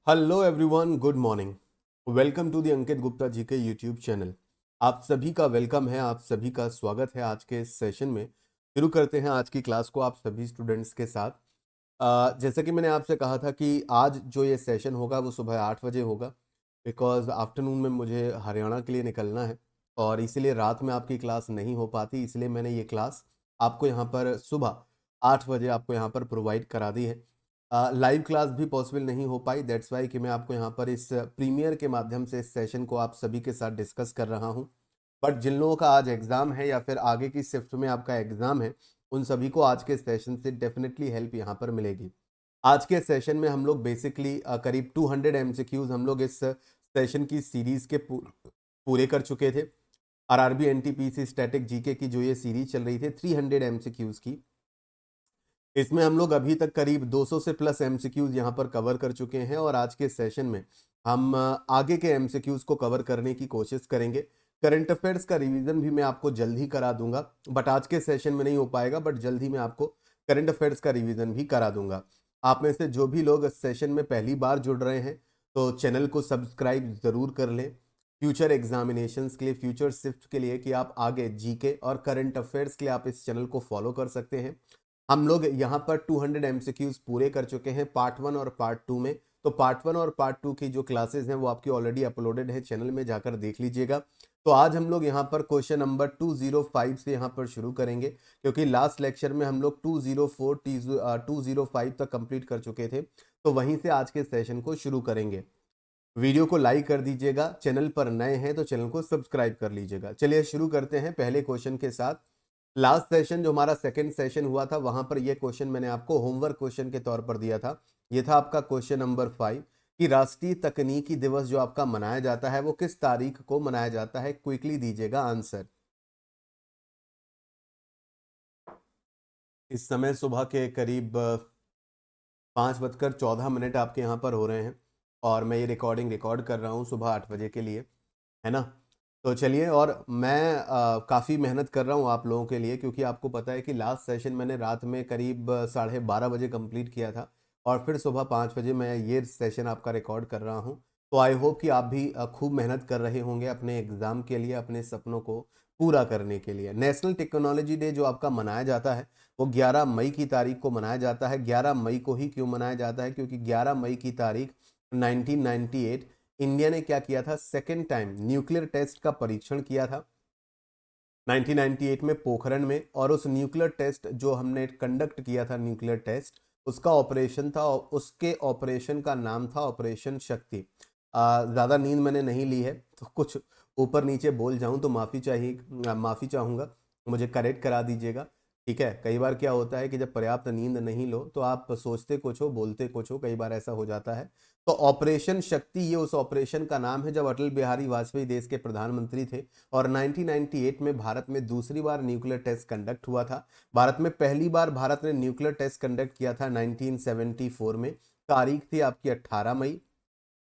Hello everyone, good morning. Welcome to the Ankit Gupta ji के YouTube channel. आप सभी का वेलकम है, आप सभी का स्वागत है आज के इस सेशन में। शुरू करते हैं आज की क्लास को आप सभी स्टूडेंट्स के साथ। जैसे कि मैंने आपसे कहा था कि आज जो ये सेशन होगा वो सुबह 8 बजे होगा, बिकॉज आफ्टरनून में मुझे हरियाणा के लिए निकलना है और इसीलिए रात में आपकी क्लास नहीं हो पाती, इसलिए मैंने ये क्लास आपको यहाँ पर सुबह 8 बजे आपको यहाँ पर प्रोवाइड करा दी है। लाइव क्लास भी पॉसिबल नहीं हो पाई, दैट्स वाई कि मैं आपको यहाँ पर इस प्रीमियर के माध्यम से इस सेशन को आप सभी के साथ डिस्कस कर रहा हूँ। बट जिन लोगों का आज एग्जाम है या फिर आगे की शिफ्ट में आपका एग्जाम है, उन सभी को आज के सेशन से डेफिनेटली हेल्प यहाँ पर मिलेगी। आज के सेशन में हम लोग बेसिकली करीब 200 एमसीक्यूज हम लोग इस सेशन की सीरीज के पूरे कर चुके थे। आरआरबी एनटीपीसी स्टैटिक जीके की जो ये सीरीज चल रही थी 300 एमसीक्यूज की, इसमें हम लोग अभी तक करीब 200 से प्लस एमसीक्यूज यहाँ पर कवर कर चुके हैं और आज के सेशन में हम आगे के एमसीक्यूज को कवर करने की कोशिश करेंगे। करंट अफेयर्स का रिवीजन भी मैं आपको जल्द ही करा दूंगा, बट आज के सेशन में नहीं हो पाएगा, बट जल्द ही मैं आपको करंट अफेयर्स का रिवीजन भी करा दूंगा। आप में से जो भी लोग इस सेशन में पहली बार जुड़ रहे हैं तो चैनल को सब्सक्राइब जरूर कर लें, फ्यूचर एग्जामिनेशंस के लिए, फ्यूचर शिफ्ट के लिए, कि आप आगे जीके और करंट अफेयर्स के लिए आप इस चैनल को फॉलो कर सकते हैं। हम लोग यहाँ पर 200 एमसीक्यूज पूरे कर चुके हैं पार्ट 1 और पार्ट 2 में। तो पार्ट 1 और पार्ट 2 की जो क्लासेस हैं वो आपकी ऑलरेडी अपलोडेड है, चैनल में जाकर देख लीजिएगा। तो आज हम लोग यहाँ पर क्वेश्चन नंबर 205 से यहाँ पर शुरू करेंगे, क्योंकि लास्ट लेक्चर में हम लोग 204 205 तक कंप्लीट कर चुके थे। तो वहीं से आज के सेशन को शुरू करेंगे। वीडियो को लाइक कर दीजिएगा, चैनल पर नए हैं तो चैनल को सब्सक्राइब कर लीजिएगा। चलिए शुरू करते हैं पहले क्वेश्चन के साथ। लास्ट सेशन जो हमारा सेकंड सेशन हुआ था वहां पर यह क्वेश्चन मैंने आपको होमवर्क क्वेश्चन के तौर पर दिया था। यह था आपका क्वेश्चन नंबर 5 कि राष्ट्रीय तकनीकी दिवस जो आपका मनाया जाता है वो किस तारीख को मनाया जाता है। क्विकली दीजिएगा आंसर। इस समय सुबह के करीब 5:14 आपके यहाँ पर हो रहे हैं और मैं ये रिकॉर्डिंग रिकॉर्ड कर रहा हूँ सुबह 8 बजे के लिए, है ना। तो चलिए, और मैं काफ़ी मेहनत कर रहा हूँ आप लोगों के लिए, क्योंकि आपको पता है कि लास्ट सेशन मैंने रात में करीब 12:30 बजे कंप्लीट किया था और फिर सुबह 5 बजे मैं ये सेशन आपका रिकॉर्ड कर रहा हूँ। तो आई होप कि आप भी खूब मेहनत कर रहे होंगे अपने एग्ज़ाम के लिए, अपने सपनों को पूरा करने के लिए। नेशनल टेक्नोलॉजी डे जो आपका मनाया जाता है वो 11 मई की तारीख को मनाया जाता है। 11 मई को ही क्यों मनाया जाता है? क्योंकि 11 मई की तारीख 1998 इंडिया ने क्या किया था, सेकेंड टाइम न्यूक्लियर टेस्ट का परीक्षण किया था 1998 में पोखरण में। और उस न्यूक्लियर टेस्ट जो हमने कंडक्ट किया था, न्यूक्लियर टेस्ट, उसका ऑपरेशन था, उसके ऑपरेशन का नाम था ऑपरेशन शक्ति। ज़्यादा नींद मैंने नहीं ली है तो कुछ ऊपर नीचे बोल जाऊं तो माफ़ी चाहिए, माफ़ी चाहूँगा, मुझे करेक्ट करा दीजिएगा। ठीक है, कई बार क्या होता है कि जब पर्याप्त नींद नहीं लो तो आप सोचते कुछ हो बोलते कुछ हो, कई बार ऐसा हो जाता है। तो ऑपरेशन शक्ति ये उस ऑपरेशन का नाम है जब अटल बिहारी वाजपेयी देश के प्रधानमंत्री थे और 1998 में भारत में दूसरी बार न्यूक्लियर टेस्ट कंडक्ट हुआ था। भारत में पहली बार भारत ने न्यूक्लियर टेस्ट कंडक्ट किया था 1974 में। तारीख थी आपकी 18 मई।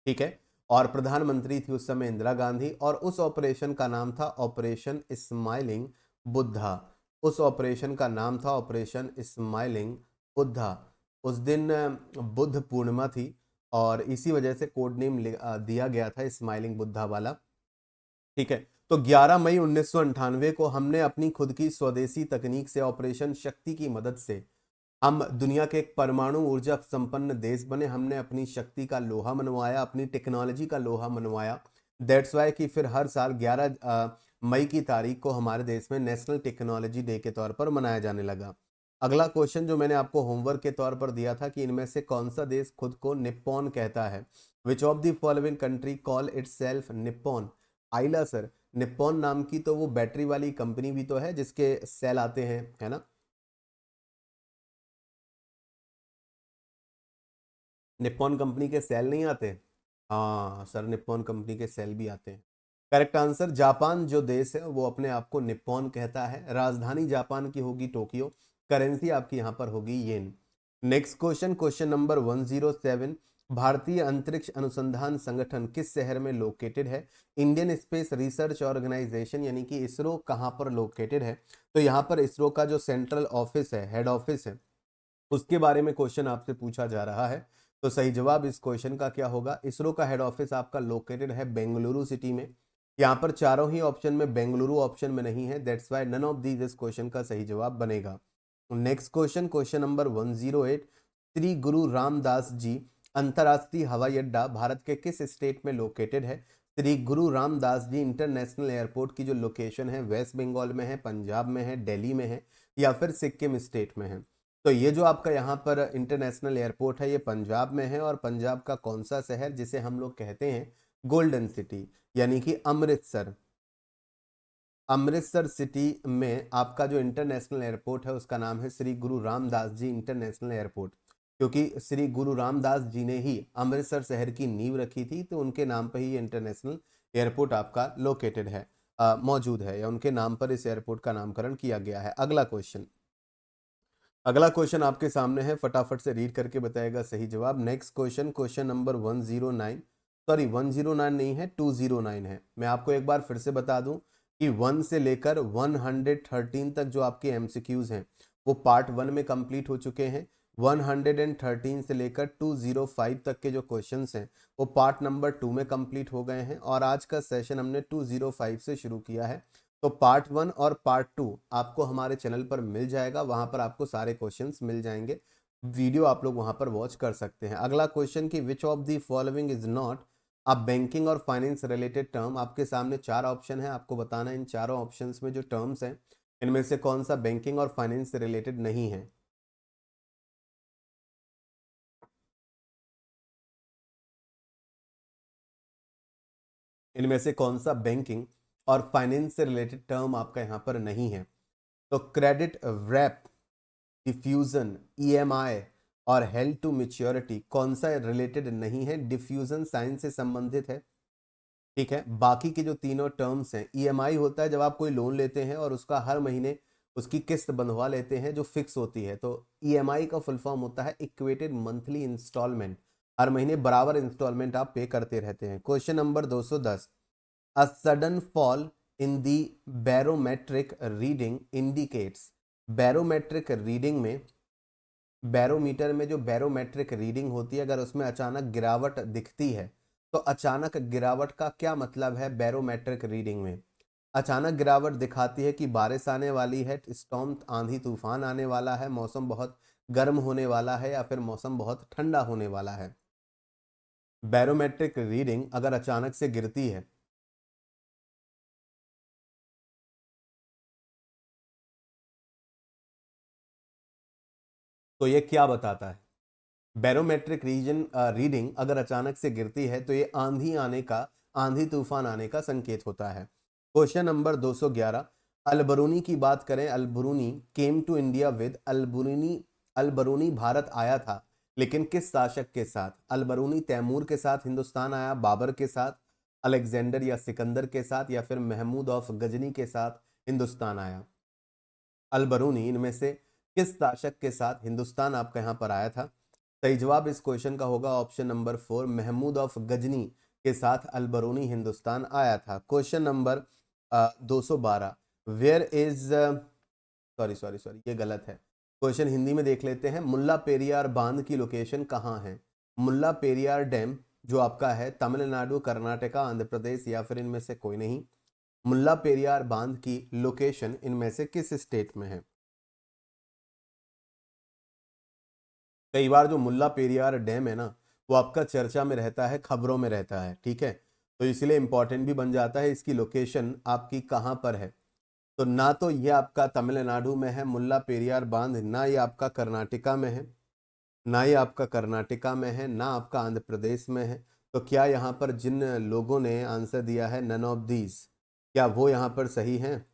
ठीक है, और प्रधानमंत्री थी उस समय इंदिरा गांधी और उस ऑपरेशन का नाम था ऑपरेशन स्माइलिंग बुद्धा। उस ऑपरेशन का नाम था ऑपरेशन स्माइलिंग बुद्धा। उस दिन बुद्ध पूर्णिमा थी और इसी वजह से कोड नेम दिया गया था स्माइलिंग बुद्धा वाला। ठीक है, तो 11 मई 1998 को हमने अपनी खुद की स्वदेशी तकनीक से ऑपरेशन शक्ति की मदद से हम दुनिया के एक परमाणु ऊर्जा संपन्न देश बने। हमने अपनी शक्ति का लोहा मनवाया, अपनी टेक्नोलॉजी का लोहा मनवाया। दैट्स वाई कि फिर हर साल 11 मई की तारीख को हमारे देश में नेशनल टेक्नोलॉजी डे के तौर पर मनाया जाने लगा। अगला क्वेश्चन जो मैंने आपको होमवर्क के तौर पर दिया था कि इनमें से कौन सा देश खुद को निप्पॉन कहता है। Which of the following country call itself Nippon? आइला सर, निप्पॉन नाम की तो वो बैटरी वाली कंपनी भी तो है जिसके सेल आते हैं, है ना। निप्पॉन कंपनी के सेल नहीं आते? हाँ सर, निप्पॉन कंपनी के सेल भी आते हैं। करेक्ट आंसर, जापान जो देश है वो अपने आप को निप्पॉन कहता है। राजधानी जापान की होगी टोक्यो। करेंसी आपकी यहाँ पर होगी yen. Next question, question number 107। भारतीय अंतरिक्ष अनुसंधान संगठन किस शहर में लोकेटेड है? इंडियन स्पेस रिसर्च ऑर्गेनाइजेशन यानी कि इसरो कहाँ पर लोकेटेड है? तो यहाँ पर इसरो का जो सेंट्रल ऑफिस है, हेड ऑफिस है, उसके बारे में क्वेश्चन आपसे पूछा जा रहा है। तो सही जवाब इस क्वेश्चन का क्या होगा? इसरो का हेड ऑफिस आपका लोकेटेड है बेंगलुरु सिटी में। यहाँ पर चारों ही ऑप्शन में बेंगलुरु ऑप्शन में नहीं है, that's why none of these इस क्वेश्चन का सही जवाब बनेगा। Next question, question number 108, Shri Guru Ramdas जी अंतरराष्ट्रीय हवाई अड्डा भारत के किस स्टेट में लोकेटेड है? श्री गुरु रामदास जी इंटरनेशनल एयरपोर्ट की जो लोकेशन है वेस्ट बंगाल में है, पंजाब में है, दिल्ली में है या फिर सिक्किम स्टेट में है? तो ये जो आपका यहाँ पर इंटरनेशनल एयरपोर्ट है ये पंजाब में है, और पंजाब का कौन सा शहर जिसे हम लोग कहते हैं गोल्डन सिटी, यानी कि अमृतसर। अमृतसर सिटी में आपका जो इंटरनेशनल एयरपोर्ट है उसका नाम है श्री गुरु रामदास जी इंटरनेशनल एयरपोर्ट, क्योंकि श्री गुरु रामदास जी ने ही अमृतसर शहर की नींव रखी थी, तो उनके नाम पर ही इंटरनेशनल एयरपोर्ट आपका लोकेटेड है, मौजूद है, या उनके नाम पर इस एयरपोर्ट का नामकरण किया गया है। अगला क्वेश्चन, अगला क्वेश्चन आपके सामने है, फटाफट से रीड करके बताएगा सही जवाब। Next question, question number 109, sorry 109 नहीं है, 209 है। मैं आपको एक बार फिर से बता दूं कि 1 से लेकर 113 तक जो आपके एमसीक्यूज हैं वो पार्ट 1 में कंप्लीट हो चुके हैं। 113 से लेकर 205 तक के जो क्वेश्चंस हैं वो पार्ट नंबर 2 में कंप्लीट हो गए हैं, और आज का सेशन हमने 205 से शुरू किया है। तो पार्ट 1 और पार्ट 2 आपको हमारे चैनल पर मिल जाएगा, वहां पर आपको सारे क्वेश्चंस मिल जाएंगे, वीडियो आप लोग वहां पर वॉच कर सकते हैं। अगला क्वेश्चन कि विच of the following is not a banking और फाइनेंस रिलेटेड टर्म? आपके सामने चार ऑप्शन है, आपको बताना है इन चारों ऑप्शंस में जो टर्म्स हैं इनमें से कौन सा बैंकिंग और फाइनेंस से रिलेटेड नहीं है। इनमें से कौन सा बैंकिंग और फाइनेंस से रिलेटेड टर्म आपका यहाँ पर नहीं है? तो क्रेडिट रैप, डिफ्यूजन, ईएमआई और हेल्ड टू मेच्योरिटी कौन सा रिलेटेड नहीं है? डिफ्यूजन साइंस से संबंधित है, ठीक है। बाकी के जो तीनों टर्म्स हैं, ईएमआई होता है जब आप कोई लोन लेते हैं और उसका हर महीने उसकी किस्त बंधवा लेते हैं जो फिक्स होती है, तो ईएमआई का फुल फॉर्म होता है इक्वेटेड मंथली इंस्टॉलमेंट, हर महीने बराबर इंस्टॉलमेंट आप पे करते रहते हैं। Question number 210, a sudden fall in the barometric reading indicates, barometric reading में, बैरोमीटर में जो बैरोमेट्रिक रीडिंग होती है अगर उसमें अचानक गिरावट दिखती है तो अचानक गिरावट का क्या मतलब है? बैरोमेट्रिक रीडिंग में अचानक गिरावट दिखाती है कि बारिश आने वाली है, स्टॉर्म आंधी तूफान आने वाला है, मौसम बहुत गर्म होने वाला है या फिर मौसम बहुत ठंडा होने वाला है। बैरोमेट्रिक रीडिंग अगर अचानक से गिरती है तो ये क्या बताता है? बैरोमेट्रिक रीडिंग अगर अचानक से गिरती है तो ये आंधी आने का, आंधी तूफान आने का संकेत होता है। क्वेश्चन नंबर 211, अलबरूनी की बात करें, Alberuni came to India with, Alberuni, Alberuni Bharat आया था लेकिन किस शासक के साथ? अलबरूनी तैमूर के साथ हिंदुस्तान आया, बाबर के साथ, अलेक्जेंडर या सिकंदर के साथ, या फिर महमूद ऑफ गजनी के साथ हिंदुस्तान आया? अलबरूनी इनमें से किस शासक के साथ हिंदुस्तान आपका यहाँ पर आया था? सही जवाब इस क्वेश्चन का होगा option number 4, Mahmud of Ghazni के साथ अलबरूनी हिंदुस्तान आया था। Question number 212, where is, sorry sorry sorry ये गलत है, क्वेश्चन हिंदी में देख लेते हैं। मुल्ला पेरियार बांध की लोकेशन कहाँ है? मुल्ला पेरियार डैम जो आपका है तमिलनाडु, कर्नाटका, आंध्र प्रदेश या फिर इनमें से कोई नहीं? मुल्ला पेरियार बांध की लोकेशन इनमें से किस स्टेट में है? कई बार जो मुल्ला पेरियार डैम है ना वो आपका चर्चा में रहता है, खबरों में रहता है, ठीक है, तो इसलिए इंपॉर्टेंट भी बन जाता है इसकी लोकेशन आपकी कहाँ पर है। तो ना तो ये आपका तमिलनाडु में है मुल्ला पेरियार बांध, ना ये आपका कर्नाटका में है, ना ये आपका कर्नाटका में है, ना आपका आंध्र प्रदेश में है। तो क्या यहाँ पर जिन लोगों ने आंसर दिया है नन ऑफ दीज, क्या वो यहाँ पर सही हैं?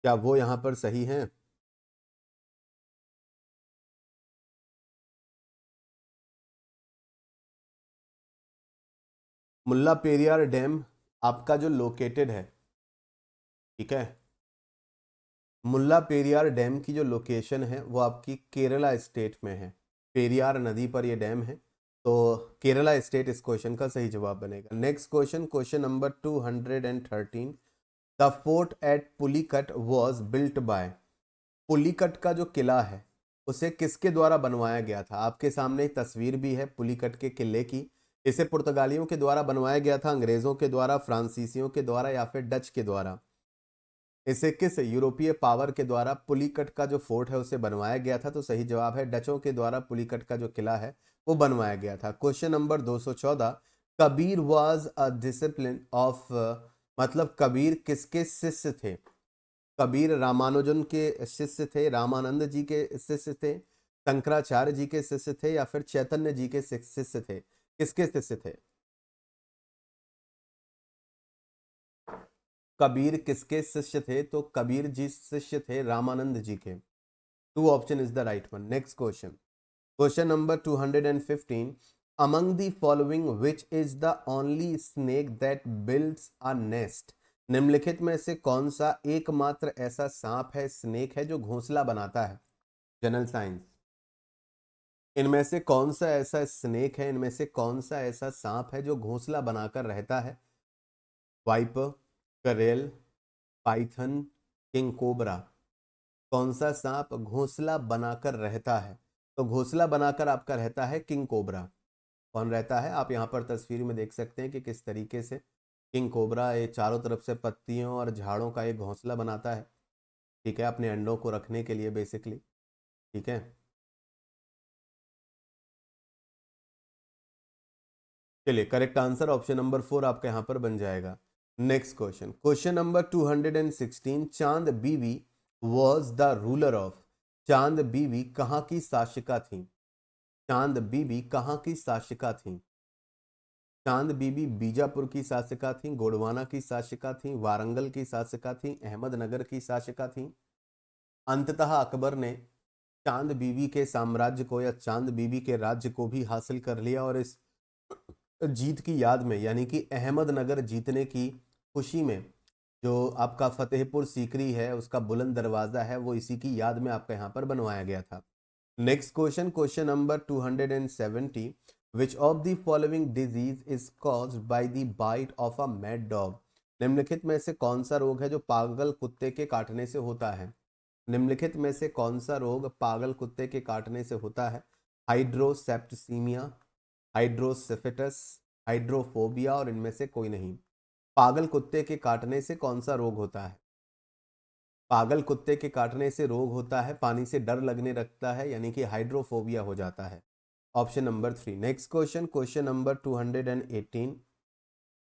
क्या वो यहाँ पर सही हैं? मुल्ला पेरियार डैम आपका जो लोकेटेड है, ठीक है, मुल्ला पेरियार डैम की जो लोकेशन है वो आपकी केरला स्टेट में है, पेरियार नदी पर ये डैम है, तो केरला स्टेट इस क्वेश्चन का सही जवाब बनेगा। Next question, question number 213, the fort eight Pulicat was built by, Pulicat का जो किला है उसे किसके द्वारा बनवाया गया था? आपके सामने एक तस्वीर भी है पुलिकट के किले की। इसे पुर्तगालियों के द्वारा बनवाया गया था, अंग्रेजों के द्वारा, फ्रांसीसियों के द्वारा या फिर डच के द्वारा? इसे किस यूरोपीय पावर के द्वारा पुलिकट का जो फोर्ट है उसे बनवाया गया था? तो सही जवाब है डचों के द्वारा पुलिकट का जो किला है वो बनवाया गया था। Question number 214, Kabir was a discipline of, मतलब कबीर किसके शिष्य थे? कबीर रामानुजन के शिष्य थे, रामानंद जी के शिष्य थे, शंकराचार्य जी के शिष्य थे या फिर चैतन्य जी के शिष्य थे? किसके शिष्य थे? कबीर किसके शिष्य थे? तो कबीर जी शिष्य थे रामानंद जी के। Two option is the right one. Next question, question number 215, among the following which is the only snake that builds a nest? निम्नलिखित में से कौन सा एकमात्र ऐसा सांप है, स्नेक है, जो घोंसला बनाता है? General science. इनमें से कौन सा ऐसा स्नेक है, इनमें से कौन सा ऐसा सांप है जो घोंसला बनाकर रहता है? वाइपर, करेल, पाइथन, किंग कोबरा? कौन सा सांप घोंसला बनाकर रहता है? तो घोंसला बनाकर आपका रहता है किंग कोबरा। कौन रहता है? आप यहाँ पर तस्वीर में देख सकते हैं कि किस तरीके से किंग कोबरा ये चारों तरफ से पत्तियों और झाड़ों का एक घोंसला बनाता है, ठीक है, अपने अंडों को रखने के लिए बेसिकली। ठीक है, चलिए करेक्ट आंसर ऑप्शन नंबर 4 आपका यहाँ पर बन जाएगा। नेक्स्ट क्वेश्चन, क्वेश्चन नंबर 216, चांद बीवी वॉज द रूलर ऑफ? चांद बीवी कहाँ की शासिका थी? चांद बीबी कहाँ की शासिका थी? चांद बीबी बीजापुर की शासिका थी, गोंडवाना की शासिका थी, वारंगल की शासिका थी, अहमदनगर की शासिका थी? अंततः अकबर ने चांद बीबी के साम्राज्य को या चांद बीबी के राज्य को भी हासिल कर लिया, और इस जीत की याद में, यानी कि अहमदनगर जीतने की खुशी में, जो आपका फतेहपुर सीकरी है उसका बुलंद दरवाजा है, वो इसी की याद में आपका यहाँ पर बनवाया गया था। Next question, question number 270, which of the following disease is caused by the bite of a mad dog? निम्नलिखित में से कौन सा रोग है जो पागल कुत्ते के काटने से होता है? निम्नलिखित में से कौन सा रोग पागल कुत्ते के काटने से होता है? हाइड्रोसेप्टिसीमिया, हाइड्रोसेफेटस, हाइड्रोफोबिया, और इनमें से कोई नहीं। पागल कुत्ते के काटने से कौन सा रोग होता है? पागल कुत्ते के काटने से रोग होता है, पानी से डर लगने लगता है, यानी कि हाइड्रोफोबिया हो जाता है। Option number 3। Next question, question number 218,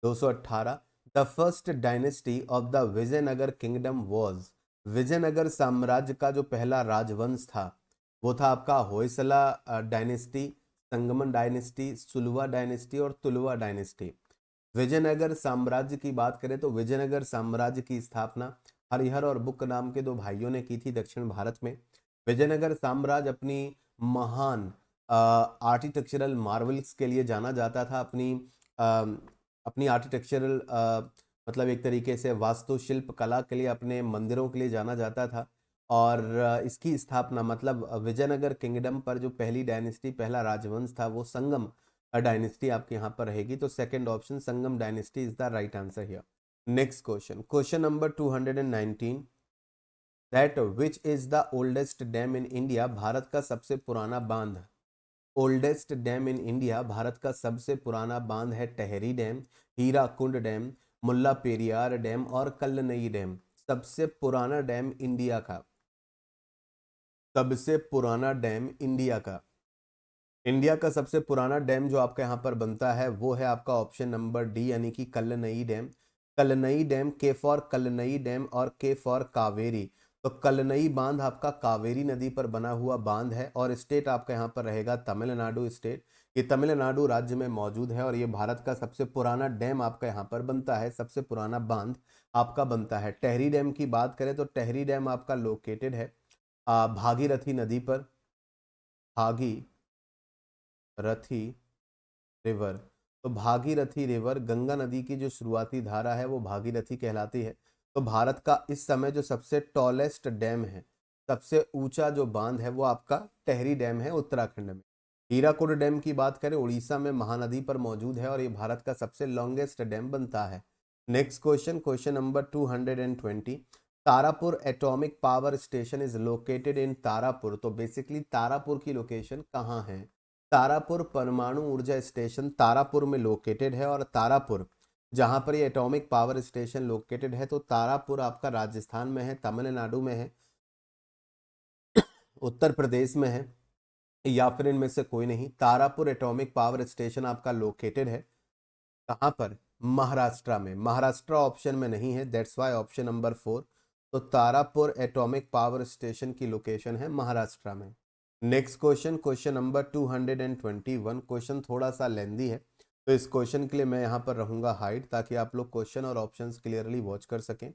218, the first dynasty of the Vijayanagar kingdom was? Vijayanagar साम्राज्य का जो पहला राजवंश था वो था आपका Hoysala dynasty, Sangama dynasty, Saluva dynasty और तुलवा डायनेस्टी। विजयनगर साम्राज्य की बात करें तो विजयनगर साम्राज्य की स्थापना हरिहर और बुक नाम के दो भाइयों ने की थी दक्षिण भारत में। विजयनगर साम्राज्य अपनी महान आर्किटेक्चरल मार्वल्स के लिए जाना जाता था, अपनी आर्किटेक्चरल मतलब एक तरीके से वास्तुशिल्प कला के लिए, अपने मंदिरों के लिए जाना जाता था। और इसकी स्थापना, मतलब विजयनगर किंगडम पर जो पहली डायनेस्टी, पहला राजवंश था, वो संगम डायनेस्टी आपके यहाँ पर रहेगी। तो second option Sangam dynasty is the right answer here. Next question, question number 219, that which is the oldest dam in India? Bharat का सबसे पुराना बांध। ओल्डेस्ट डैम इन इंडिया, भारत का सबसे पुराना बांध है टेहरी डैम, हीराकुंड डैम, मुल्ला पेरियार डैम और कल्लनई डैम। सबसे पुराना डैम इंडिया का, सबसे पुराना डैम इंडिया का, इंडिया का सबसे पुराना डैम जो आपका यहाँ पर बनता है वो है आपका ऑप्शन नंबर डी, यानी कि कल्लनई डैम। कल्लनई डैम, के फॉर कल्लनई डैम और के फॉर कावेरी। तो कल्लनई बांध आपका कावेरी नदी पर बना हुआ बांध है, और स्टेट आपका यहाँ पर रहेगा तमिलनाडु स्टेट। ये तमिलनाडु राज्य में मौजूद है, और ये भारत का सबसे पुराना डैम आपका यहाँ पर बनता है, सबसे पुराना बांध आपका बनता है। टेहरी डैम की बात करें तो टेहरी डैम आपका लोकेटेड है भागीरथी नदी पर, भागी रथी रिवर। तो भागीरथी रिवर, गंगा नदी की जो शुरुआती धारा है वो भागीरथी कहलाती है। तो भारत का इस समय जो सबसे टॉलेस्ट डैम है, सबसे ऊंचा जो बांध है, वो आपका टेहरी डैम है उत्तराखंड में। हीराकुड डैम की बात करें उड़ीसा में महानदी पर मौजूद है, और ये भारत का सबसे लॉन्गेस्ट डैम बनता है। Next question, question number 220, Tarapur atomic power station is located in Tarapur. तो बेसिकली तारापुर की लोकेशन कहाँ है? तारापुर परमाणु ऊर्जा स्टेशन तारापुर में लोकेटेड है। और तारापुर जहाँ पर ये एटॉमिक पावर स्टेशन लोकेटेड है, तो तारापुर आपका राजस्थान में है, तमिलनाडु में है, उत्तर प्रदेश में है, या फिर इनमें से कोई नहीं। तारापुर एटॉमिक पावर स्टेशन आपका लोकेटेड है कहाँ पर? महाराष्ट्र में। महाराष्ट्र ऑप्शन में नहीं है, दैट्स वाई ऑप्शन नंबर 4। तो तारापुर एटॉमिक पावर स्टेशन की लोकेशन है महाराष्ट्र में। Next question, question number 221। Question थोड़ा सा लेंदी है, तो इस क्वेश्चन के लिए मैं यहाँ पर रहूंगा हाइड, ताकि आप लोग क्वेश्चन और ऑप्शंस क्लियरली वॉच कर सकें।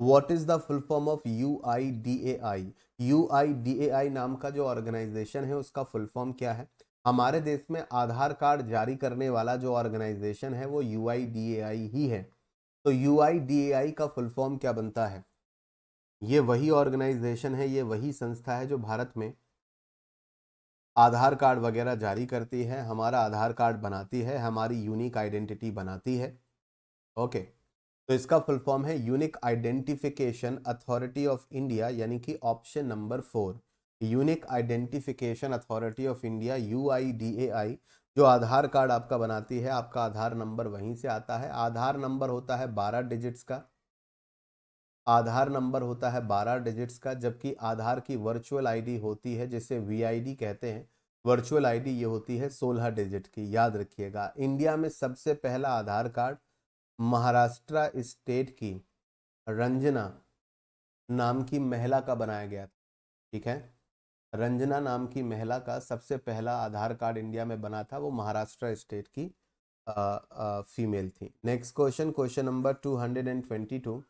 What is the full form of UIDAI? UIDAI नाम का जो ऑर्गेनाइजेशन है उसका फुल फॉर्म क्या है? हमारे देश में आधार कार्ड जारी करने वाला जो ऑर्गेनाइजेशन है वो UIDAI ही है। तो UIDAI का फुल फॉर्म क्या बनता है? ये वही ऑर्गेनाइजेशन है, ये वही संस्था है जो भारत में आधार कार्ड वगैरह जारी करती है, हमारा आधार कार्ड बनाती है, हमारी यूनिक आइडेंटिटी बनाती है। ओके, तो इसका फुल फॉर्म है unique identification authority of India, यानी कि option number 4, unique identification authority of India, UIDAI, जो आधार कार्ड आपका बनाती है। आपका आधार नंबर वहीं से आता है। आधार नंबर होता है 12 डिजिट्स का। आधार नंबर होता है 12 डिजिट्स का, जबकि आधार की वर्चुअल आईडी होती है जिसे VID कहते हैं। वर्चुअल आईडी ये होती है 16 डिजिट की, याद रखिएगा। इंडिया में सबसे पहला आधार कार्ड महाराष्ट्र स्टेट की रंजना नाम की महिला का बनाया गया था। ठीक है, रंजना नाम की महिला का सबसे पहला आधार कार्ड इंडिया में बना था, वो महाराष्ट्र स्टेट की फीमेल थी। Next question, question number 222।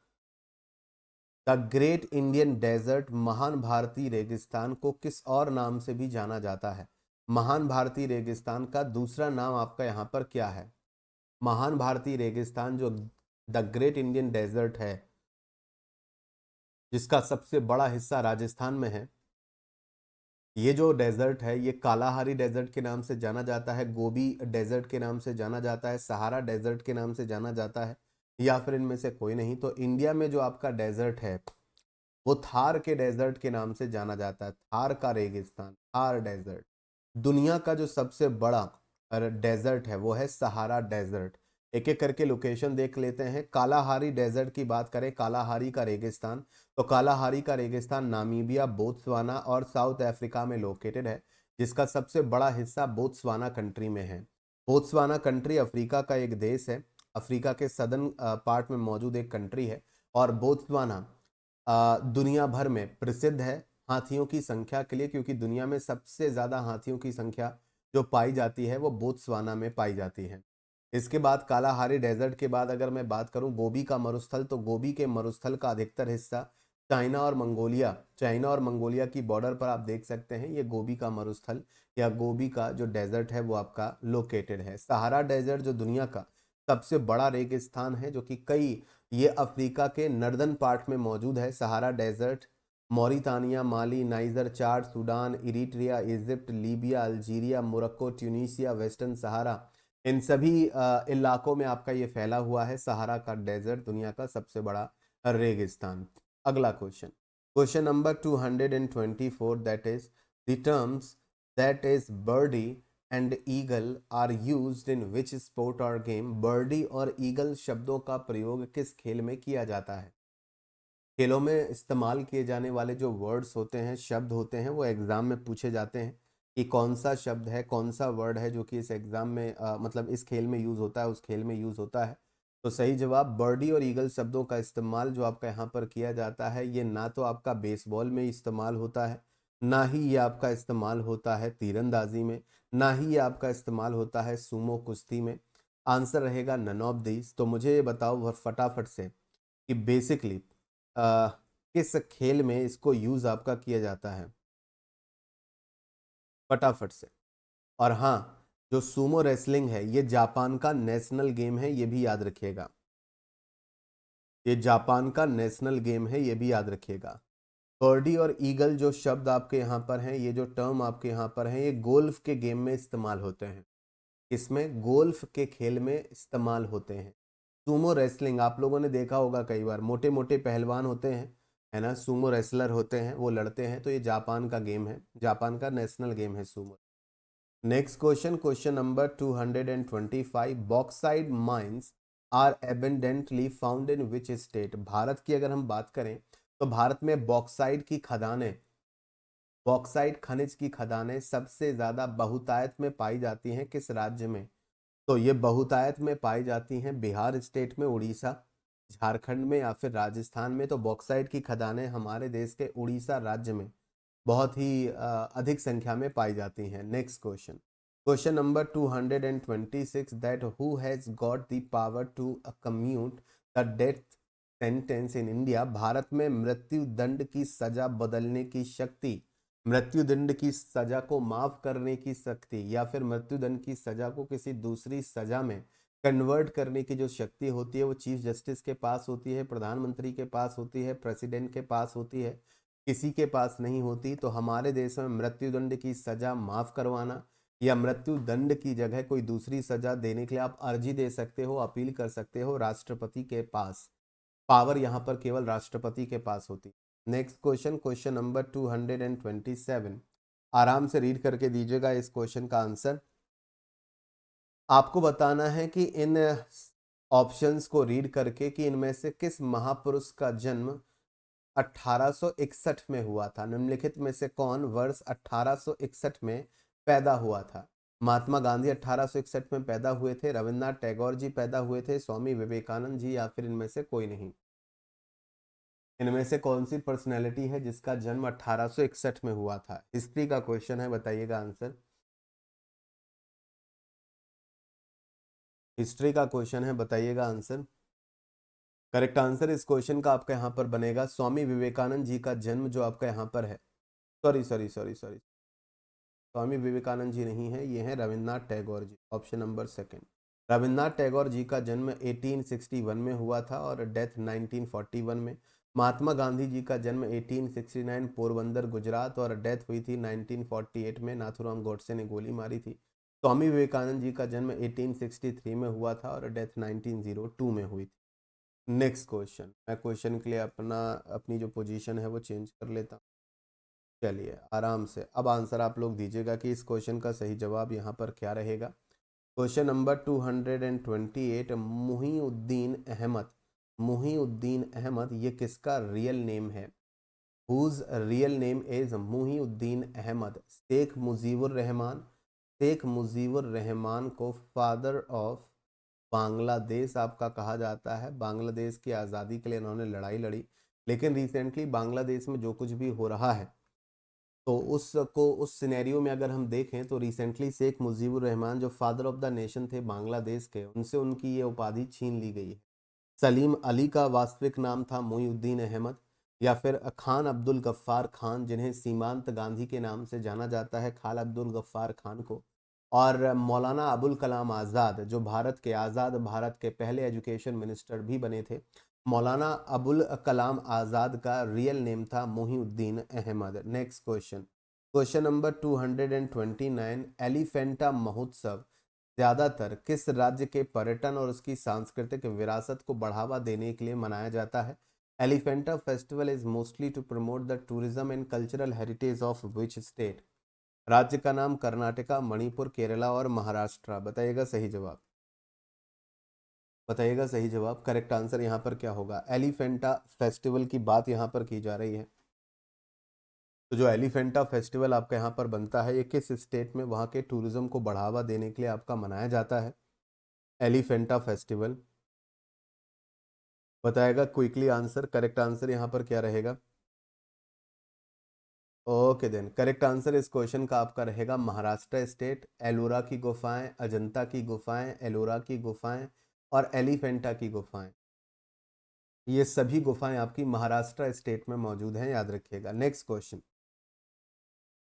The great Indian desert, महान भारतीय रेगिस्तान को किस और नाम से भी जाना जाता है? महान भारतीय रेगिस्तान का दूसरा नाम आपका यहाँ पर क्या है? महान भारतीय रेगिस्तान जो द ग्रेट इंडियन डेजर्ट है, जिसका सबसे बड़ा हिस्सा राजस्थान में है, ये जो डेजर्ट है ये कालाहारी डेजर्ट के नाम से जाना जाता है, गोबी डेजर्ट के नाम से जाना जाता है, सहारा डेजर्ट के नाम से जाना जाता है, या फिर इनमें से कोई नहीं। तो इंडिया में जो आपका डेजर्ट है वो थार के डेजर्ट के नाम से जाना जाता है। थार का रेगिस्तान, थार डेजर्ट। दुनिया का जो सबसे बड़ा डेजर्ट है वो है सहारा डेजर्ट। एक एक करके लोकेशन देख लेते हैं। कालाहारी डेजर्ट की बात करें, कालाहारी का रेगिस्तान, तो कालाहारी का रेगिस्तान नामीबिया, बोत्सवाना और साउथ अफ्रीका में लोकेटेड है, जिसका सबसे बड़ा हिस्सा बोत्सवाना कंट्री में है। बोत्सवाना कंट्री अफ्रीका का एक देश है, अफ्रीका के सदर्न पार्ट में मौजूद एक कंट्री है। और बोत्सवाना दुनिया भर में प्रसिद्ध है हाथियों की संख्या के लिए, क्योंकि दुनिया में सबसे ज़्यादा हाथियों की संख्या जो पाई जाती है वो बोत्सवाना में पाई जाती है। इसके बाद कालाहारी डेजर्ट के बाद अगर मैं बात करूं गोबी का मरुस्थल, तो गोबी के मरुस्थल का अधिकतर हिस्सा चाइना और मंगोलिया की बॉर्डर पर आप देख सकते हैं। ये गोबी का मरुस्थल या गोबी का जो डेजर्ट है वो आपका लोकेटेड है। सहारा डेजर्ट जो दुनिया का सबसे बड़ा रेगिस्तान है, जो कि कई ये अफ्रीका के नर्दर्न पार्ट में मौजूद है। Sahara desert Mauritania, Mali, Niger, Chad, Sudan, Eritrea, Egypt, Libya, Algeria, Morocco, Tunisia, western Sahara, इन सभी इलाकों में आपका ये फैला हुआ है। सहारा का डेजर्ट दुनिया का सबसे बड़ा रेगिस्तान। अगला question, question number 224, that is the terms that is birdie and eagle are used in which sport और गेम? बर्डी और ईगल शब्दों का प्रयोग किस खेल में किया जाता है? खेलों में इस्तेमाल किए जाने वाले जो वर्ड्स होते हैं, शब्द होते हैं, वो एग्जाम में पूछे जाते हैं कि कौन सा शब्द है, कौन सा वर्ड है जो कि इस एग्जाम में मतलब इस खेल में यूज होता है, उस खेल में यूज होता है। तो सही जवाब बर्डी और ईगल शब्दों का इस्तेमाल जो आपका यहाँ पर किया जाता है, ये ना तो आपका बेसबॉल में इस्तेमाल होता है, ना ही ये आपका इस्तेमाल होता है तीरंदाजी में, ना ही ये आपका इस्तेमाल होता है सुमो कुश्ती में। आंसर रहेगा नन ऑफ दीज। तो मुझे ये बताओ फटाफट से कि बेसिकली किस खेल में इसको यूज आपका किया जाता है, फटाफट से। और हाँ, जो सुमो रेसलिंग है ये जापान का नेशनल गेम है, ये भी याद रखिएगा। ये जापान का नेशनल गेम है, ये भी याद रखिएगा। बर्डी और ईगल जो शब्द आपके यहाँ पर हैं, ये जो टर्म आपके यहाँ पर हैं, ये गोल्फ के गेम में इस्तेमाल होते हैं। इसमें गोल्फ के खेल में इस्तेमाल होते हैं। सुमो रेसलिंग आप लोगों ने देखा होगा कई बार, मोटे मोटे पहलवान होते हैं है ना, सूमो रेसलर होते हैं, वो लड़ते हैं। तो ये जापान का गेम है, जापान का नेशनल गेम है sumo. Next question, question number 225, bauxite mines are abundantly found in which state. Bharat की अगर हम बात करें तो भारत में बॉक्साइट की खदानें, बॉक्साइट खनिज की खदानें सबसे ज्यादा बहुतायत में पाई जाती हैं किस राज्य में? तो ये बहुतायत में पाई जाती हैं बिहार स्टेट में, उड़ीसा, झारखंड में या फिर राजस्थान में। तो बॉक्साइट की खदानें हमारे देश के उड़ीसा राज्य में बहुत ही अधिक संख्या में पाई जाती हैं। Next question, question number 226, that who has got the power to commute the death sentence in India. Bharat में मृत्यु दंड की सजा बदलने की शक्ति, मृत्यु दंड की सजा को माफ करने की शक्ति, या फिर मृत्यु दंड की सजा को किसी दूसरी सजा में कन्वर्ट करने की जो शक्ति होती है वो चीफ जस्टिस के पास होती है, प्रधानमंत्री के पास होती है, प्रेसिडेंट के पास होती है, किसी के पास नहीं होती। तो हमारे देश में मृत्यु दंड की सजा माफ करवाना या मृत्यु दंड की जगह कोई दूसरी सजा देने के लिए आप अर्जी दे सकते हो, अपील कर सकते हो राष्ट्रपति के पास। पावर यहाँ पर केवल राष्ट्रपति के पास होती। नेक्स्ट क्वेश्चन, क्वेश्चन नंबर 227, आराम से रीड करके दीजिएगा इस क्वेश्चन का आंसर। आपको बताना है कि इन ऑप्शंस को रीड करके कि इनमें से किस महापुरुष का जन्म 1861 में हुआ था। निम्नलिखित में से कौन वर्ष 1861 में पैदा हुआ था? महात्मा गांधी 1861 में पैदा हुए थे, रविन्द्रनाथ टैगोर जी पैदा हुए थे, स्वामी विवेकानंद जी, या फिर इनमें से कोई नहीं? इनमें से कौन सी पर्सनैलिटी है जिसका जन्म 1861 में हुआ था? हिस्ट्री का क्वेश्चन है, बताइएगा आंसर। हिस्ट्री का क्वेश्चन है, बताइएगा आंसर। करेक्ट आंसर इस क्वेश्चन का आपका यहाँ पर बनेगा स्वामी विवेकानंद जी का जन्म जो आपका यहाँ पर है, sorry sorry sorry sorry, Swami Vivekananda ji नहीं है, ये हैं Rabindranath Tagore ji, option number second. Rabindranath Tagore ji का जन्म 1861 में हुआ था और डेथ 1941 में। महात्मा गांधी जी का जन्म 1869 पोरबंदर गुजरात और डेथ हुई थी 1948 में, नाथूराम गोडसे ने गोली मारी थी। स्वामी विवेकानंद जी का जन्म 1863 में हुआ था और डेथ 1902 में हुई थी। नेक्स्ट क्वेश्चन, मैं क्वेश्चन के लिए अपनी जो पोजीशन है वो चेंज कर लेता हूँ। चलिए आराम से अब आंसर आप लोग दीजिएगा कि इस क्वेश्चन का सही जवाब यहाँ पर क्या रहेगा। क्वेश्चन नंबर 228, मुहीउद्दीन अहमद, मुहीउद्दीन अहमद ये किसका रियल नेम है? Whose real name is Muhiuddin Ahmed. Sheikh Mujibur Rahman, Sheikh Mujibur Rahman को फादर ऑफ बांग्लादेश आपका कहा जाता है। बांग्लादेश की आज़ादी के लिए इन्होंने लड़ाई लड़ी, लेकिन रिसेंटली बांग्लादेश में जो कुछ भी हो रहा है तो उसको उस सिनेरियो में अगर हम देखें तो रिसेंटली शेख मुजीबुर रहमान जो फादर ऑफ द नेशन थे बांग्लादेश के, उनसे उनकी ये उपाधि छीन ली गई है। सलीम अली का वास्तविक नाम था मुईउद्दीन अहमद, या फिर खान अब्दुल गफ्फार खान जिन्हें सीमांत गांधी के नाम से जाना जाता है, खान अब्दुल गफ्फार खान को। और मौलाना अबुल कलाम आज़ाद जो भारत के आज़ाद भारत के पहले एजुकेशन मिनिस्टर भी बने थे, मौलाना अबुल कलाम आज़ाद का रियल नेम था Muhiuddin Ahmed. Next question, question number 229, Elephanta महोत्सव ज़्यादातर किस राज्य के पर्यटन और उसकी सांस्कृतिक विरासत को बढ़ावा देने के लिए मनाया जाता है? Elephanta festival is mostly to promote the tourism and cultural heritage of which state? राज्य का नाम कर्नाटका, मणिपुर, केरला और महाराष्ट्र। बताइएगा सही जवाब, बताइएगा सही जवाब। करेक्ट आंसर यहाँ पर क्या होगा? एलिफेंटा फेस्टिवल की बात यहाँ पर की जा रही है। तो जो एलिफेंटा फेस्टिवल आपका यहाँ पर बनता है ये किस स्टेट में वहाँ के टूरिज्म को बढ़ावा देने के लिए आपका मनाया जाता है? एलिफेंटा फेस्टिवल, बताएगा क्विकली आंसर। करेक्ट आंसर यहाँ पर क्या रहेगा? ओके देन, करेक्ट आंसर इस क्वेश्चन का आपका रहेगा महाराष्ट्र स्टेट। एलोरा की गुफाएं, अजंता की गुफाएं, एलोरा की गुफाएं और एलिफेंटा की गुफाएं, ये सभी गुफाएं आपकी महाराष्ट्र स्टेट में मौजूद हैं, याद रखिएगा। नेक्स्ट क्वेश्चन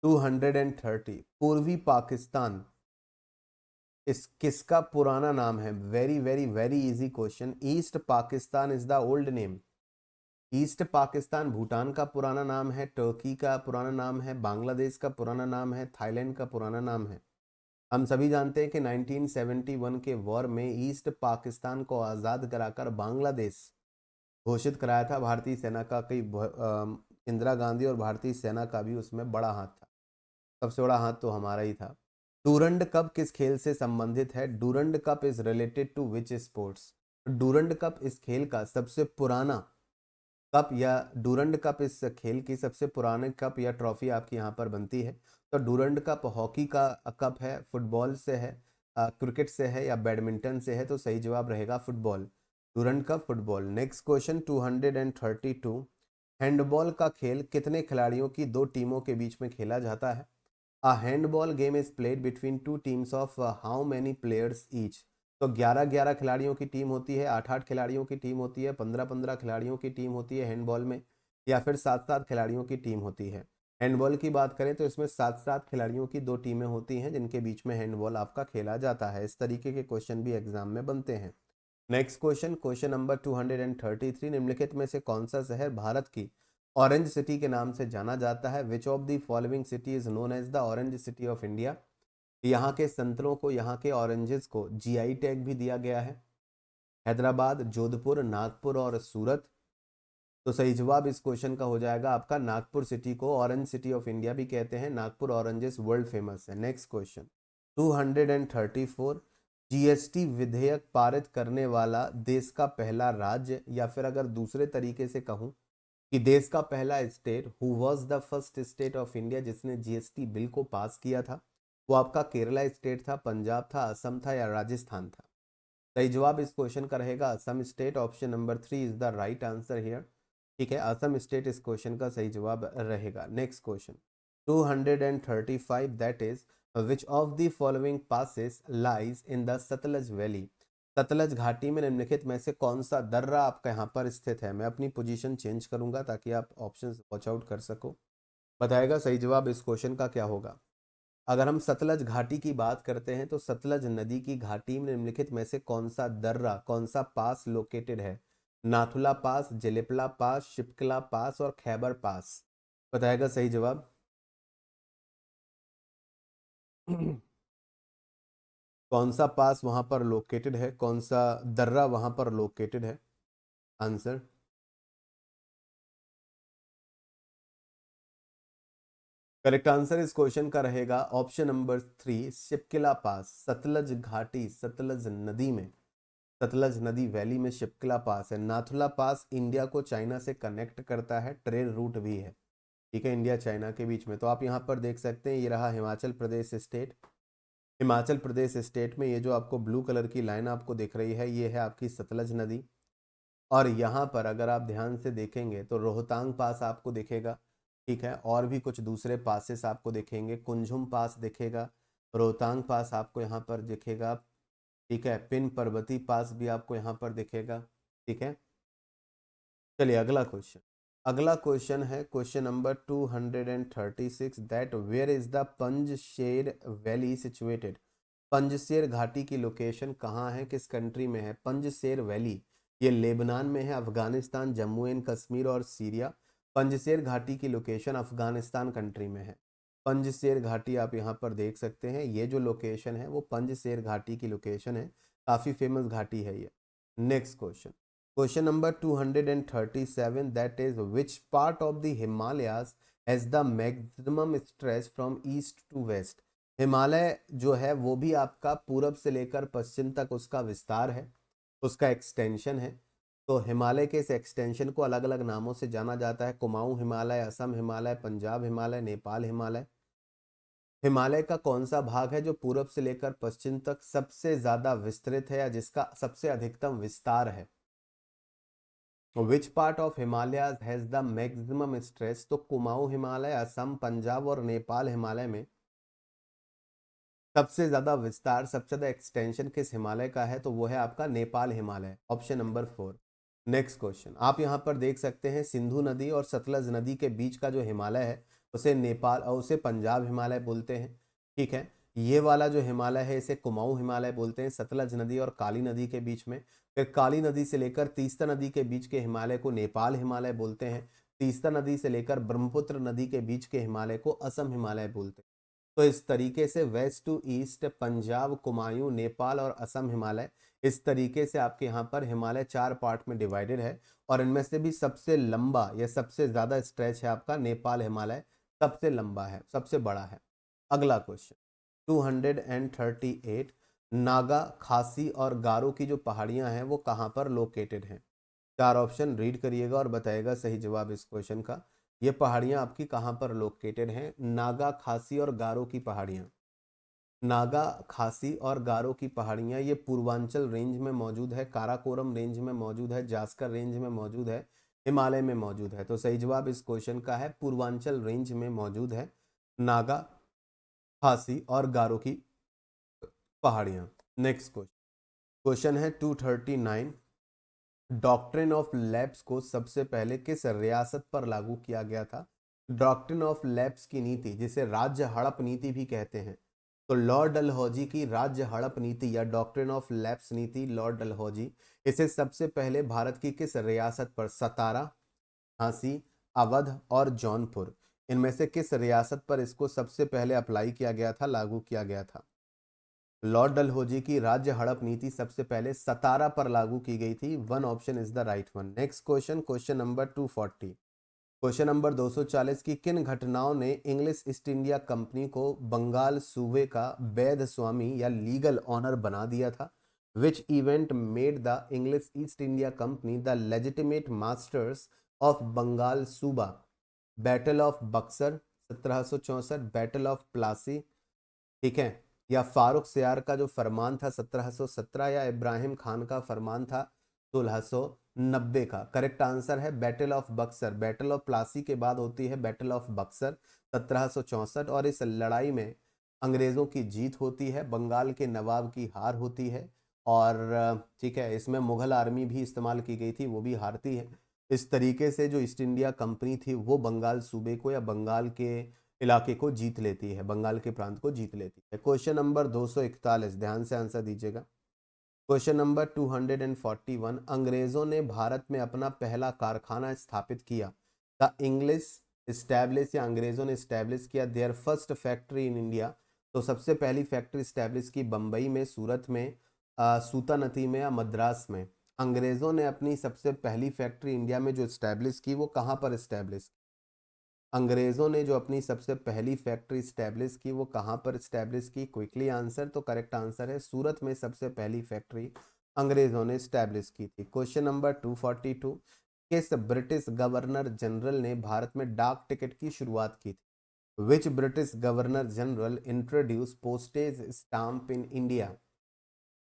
230, पूर्वी पाकिस्तान इस किसका पुराना नाम है? Very very very easy question. East Pakistan is the old name. East Pakistan Bhutan का पुराना नाम है, टर्की का पुराना नाम है, बांग्लादेश का पुराना नाम है, थाईलैंड का पुराना नाम है। हम सभी जानते हैं कि 1971 के वॉर में ईस्ट पाकिस्तान को आज़ाद कराकर बांग्लादेश घोषित कराया था। भारतीय सेना का कई इंदिरा गांधी और भारतीय सेना का भी उसमें बड़ा हाथ था। सबसे बड़ा हाथ तो हमारा ही था। डूरंड कप किस खेल से संबंधित है? Durand Cup is related to which sports? Durand Cup इस खेल का सबसे पुराना कप, या डूरंड कप इस खेल की सबसे पुराने कप या ट्रॉफी आपकी यहाँ पर बनती है। तो डूरंड कप हॉकी का कप है, फुटबॉल से है, क्रिकेट से है, या बैडमिंटन से है? तो सही जवाब रहेगा football. Durand cup football. Next question 232। Handball का खेल कितने खिलाड़ियों की दो टीमों के बीच में खेला जाता है? A handball game is played between two teams of how many players each? तो 11-11 खिलाड़ियों की टीम होती है, 8-8 खिलाड़ियों की टीम होती है, 15-15 खिलाड़ियों की टीम होती है हैंडबॉल में, या फिर 7-7 खिलाड़ियों की टीम होती है। हैंडबॉल की बात करें तो इसमें 7-7 खिलाड़ियों की दो टीमें होती हैं जिनके बीच में हैंडबॉल आपका खेला जाता है। इस तरीके के क्वेश्चन भी एग्जाम में बनते हैं। Next question, question number 233। निम्नलिखित में से कौन सा शहर भारत की ऑरेंज सिटी के नाम से जाना जाता है? Which of the following city is known as the orange city of India? यहाँ के संतरों को, यहाँ के ऑरेंजेस को जीआई टैग भी दिया गया है। हैदराबाद, जोधपुर, नागपुर और सूरत? तो सही जवाब इस क्वेश्चन का हो जाएगा आपका नागपुर सिटी को ऑरेंज सिटी ऑफ इंडिया भी कहते हैं। नागपुर ऑरेंजेस वर्ल्ड फेमस है। Next question 234। जीएसटी विधेयक पारित करने वाला देश का पहला राज्य, या फिर अगर दूसरे तरीके से कहूं कि देश का पहला state, who was the first state of India जिसने जीएसटी बिल को पास किया था, वो आपका केरला स्टेट था, पंजाब था, असम था, या राजस्थान था? सही जवाब इस क्वेश्चन का रहेगा Assam state. Option number 3 is the right answer here. ठीक है, असम स्टेट इस क्वेश्चन का सही जवाब रहेगा। Next question 235, that is which of the following passes lies in the Sutlej valley? Sutlej घाटी में निम्नलिखित में से कौन सा दर्रा आपका यहाँ पर स्थित है? मैं अपनी पोजीशन चेंज करूंगा ताकि आप ऑप्शंस वॉच आउट कर सको। बताएगा सही जवाब इस क्वेश्चन का क्या होगा। अगर हम सतलज घाटी की बात करते हैं तो सतलज नदी की घाटी में निम्नलिखित में से कौन सा दर्रा, कौन सा पास लोकेटेड है? नाथुला पास, जेलेपला पास, शिपकला पास और खैबर पास? बताएगा सही जवाब। कौन सा पास वहां पर लोकेटेड है, कौन सा दर्रा वहां पर लोकेटेड है? आंसर। करेक्ट आंसर इस क्वेश्चन का रहेगा ऑप्शन नंबर 3, शिपकिला पास। सतलज घाटी, सतलज नदी में, सतलज नदी वैली में शिपकिला पास है। नाथुला पास इंडिया को चाइना से कनेक्ट करता है, ट्रेड रूट भी है। ठीक है, इंडिया चाइना के बीच में। तो आप यहाँ पर देख सकते हैं, ये रहा हिमाचल प्रदेश स्टेट। हिमाचल प्रदेश स्टेट में ये जो आपको ब्लू कलर की लाइन आपको दिख रही है, ये है आपकी सतलज नदी। और यहाँ पर अगर आप ध्यान से देखेंगे तो रोहतांग पास आपको दिखेगा। ठीक है, और भी कुछ दूसरे पासेस आपको दिखेंगे, कुंझुम पास दिखेगा, रोहतांग पास आपको यहाँ पर दिखेगा। ठीक है, पिन पर्वती पास भी आपको यहाँ पर दिखेगा। ठीक है, चलिए अगला क्वेश्चन। अगला क्वेश्चन है question number 236, that where is the Panjshir valley situated? Panjshir घाटी की लोकेशन कहाँ है, किस कंट्री में है? पंजशेर वैली ये लेबनान में है, अफगानिस्तान, जम्मू एंड कश्मीर और सीरिया। पंजशेर घाटी की लोकेशन अफगानिस्तान कंट्री में है। पंजशेर घाटी आप यहाँ पर देख सकते हैं, ये जो लोकेशन है वो पंजशेर घाटी की लोकेशन है। काफ़ी फेमस घाटी है ये। Next question, question number 237, that is which part of the Himalayas has the maximum stretch from east to west? Himalaya जो है वो भी आपका पूरब से लेकर पश्चिम तक उसका विस्तार है, उसका एक्सटेंशन है। तो हिमालय के इस एक्सटेंशन को अलग अलग नामों से जाना जाता है, कुमाऊं हिमालय, असम हिमालय, पंजाब हिमालय, नेपाल हिमालय। हिमालय का कौन सा भाग है जो पूरब से लेकर पश्चिम तक सबसे ज्यादा विस्तृत है, या जिसका सबसे अधिकतम विस्तार है? विच part of Himalaya has the maximum stretch? तो कुमाऊं हिमालय, असम, पंजाब और नेपाल हिमालय में सबसे ज्यादा विस्तार, सबसे ज्यादा एक्सटेंशन किस हिमालय का है? तो वो है आपका Nepal Himalaya. Option number 4। Next question, आप यहाँ पर देख सकते हैं सिंधु नदी और सतलज नदी के बीच का जो हिमालय है उसे नेपाल और उसे पंजाब हिमालय बोलते हैं। ठीक है, ये वाला जो हिमालय है इसे कुमाऊं हिमालय बोलते हैं, सतलज नदी और काली नदी के बीच में। फिर काली नदी से लेकर तीस्ता नदी के बीच के हिमालय को नेपाल हिमालय बोलते हैं। तीस्ता नदी से लेकर ब्रह्मपुत्र नदी के बीच के हिमालय को असम हिमालय बोलते हैं। तो इस तरीके से west to east Punjab, Kumaon, Nepal और असम हिमालय, इस तरीके से आपके यहाँ पर हिमालय 4 पार्ट में डिवाइडेड है। और इनमें से भी सबसे लंबा या सबसे ज्यादा स्ट्रेच है आपका नेपाल हिमालय, सबसे लंबा है, सबसे बड़ा है। अगला क्वेश्चन 238, नागा, खासी और गारो की जो पहाड़ियां हैं वो कहाँ पर लोकेटेड हैं? 4 ऑप्शन रीड करिएगा और बताइएगा सही जवाब इस क्वेश्चन का। ये पहाड़ियां आपकी कहाँ पर लोकेटेड हैं? नागा, खासी और गारो की पहाड़ियां। नागा, खासी और गारो की पहाड़ियां ये पूर्वांचल रेंज में मौजूद है, काराकोरम रेंज में मौजूद है, जास्कर रेंज में मौजूद है, हिमालय में मौजूद है। तो सही जवाब इस क्वेश्चन का है पूर्वांचल रेंज में मौजूद है नागा, खासी और गारो की पहाड़ियां। नेक्स्ट क्वेश्चन, क्वेश्चन है 239, डॉक्ट्रिन ऑफ लैप्स को सबसे पहले किस रियासत पर लागू किया गया था? डॉक्ट्रिन ऑफ लैप्स की नीति, जिसे राज्य हड़प नीति भी कहते हैं, तो लॉर्ड डलहौजी की राज्य हड़प नीति या डॉक्ट्रिन ऑफ लैप्स नीति, लॉर्ड डलहौजी, इसे सबसे पहले भारत की किस रियासत पर, सतारा, झांसी, अवध और जौनपुर, इनमें से किस रियासत पर इसको सबसे पहले अप्लाई किया गया था, लागू किया गया था? लॉर्ड डलहौजी की राज्य हड़प नीति सबसे पहले सतारा पर लागू की गई थी। One option is the right one. Next question, question number 240, question number 240 की किन घटनाओं ने इंग्लिश ईस्ट इंडिया कंपनी को बंगाल सूबे का वैध स्वामी या लीगल ऑनर बना दिया था? Which event made the English East India company the legitimate masters of Bengal Subah? Battle of Buxar 1764, battle of Plassey, ठीक है, या फारूक सियार का जो फरमान था 1717, या इब्राहिम खान का फरमान था 1690 का? करेक्ट आंसर है battle of Buxar. Battle of Plassey के बाद होती है बैटल ऑफ बक्सर 1764, और इस लड़ाई में अंग्रेजों की जीत होती है, बंगाल के नवाब की हार होती है। और ठीक है, इसमें मुगल आर्मी भी इस्तेमाल की गई थी, वो भी हारती है। इस तरीके से जो ईस्ट इंडिया कंपनी थी वो बंगाल सूबे को या बंगाल के इलाके को जीत लेती है, बंगाल के प्रांत को जीत लेती है। क्वेश्चन नंबर 241, ध्यान से आंसर दीजिएगा। क्वेश्चन नंबर 241, अंग्रेजों ने भारत में अपना पहला कारखाना स्थापित किया। द इंग्लिश स्टैब्लिश, या अंग्रेजों ने स्टैब्लिश किया their first factory in India, तो सबसे पहली फैक्ट्री स्टैब्लिश की बंबई में, सूरत में, सूतानती में या मद्रास में? अंग्रेजों ने अपनी सबसे पहली फैक्ट्री इंडिया में जो स्टैब्लिश की वो कहाँ पर स्टैब्लिश? अंग्रेजों ने जो अपनी सबसे पहली फैक्ट्री स्टैब्लिश की वो कहाँ पर स्टैब्लिश की? Quickly answer. तो करेक्ट आंसर है सूरत में सबसे पहली फैक्ट्री अंग्रेजों ने स्टैब्लिश की थी। क्वेश्चन नंबर 242, किस ब्रिटिश गवर्नर जनरल ने भारत में डाक टिकट की शुरुआत की थी? विच British governor general introduce postage stamp in India?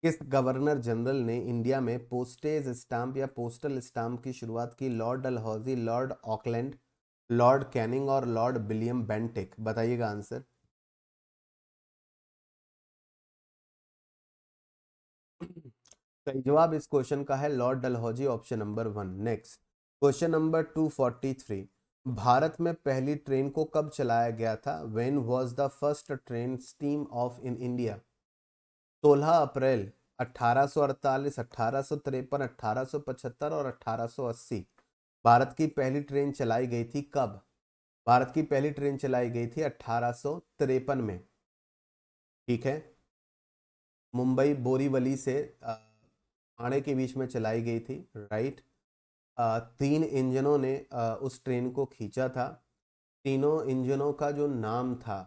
किस गवर्नर जनरल ने इंडिया में पोस्टेज स्टाम्प या पोस्टल स्टाम्प की शुरुआत की? Lord Dalhousie, Lord Auckland, Lord Canning और लॉर्ड विलियम बेंटिक? बताइएगा आंसर। सही जवाब इस क्वेश्चन का है Lord Dalhousie, option number 1। Next, question number 243, Bharat में पहली ट्रेन को कब चलाया गया था? When was the first train steam of in India? 16 अप्रैल 1848, 1853, 1875 और 1880? भारत की पहली ट्रेन चलाई गई थी कब? भारत की पहली ट्रेन चलाई गई थी 1853 में, ठीक है, मुंबई बोरीवली से ठाणे के बीच में चलाई गई थी, राइट। 3 इंजनों ने उस ट्रेन को खींचा था। तीनों इंजनों का जो नाम था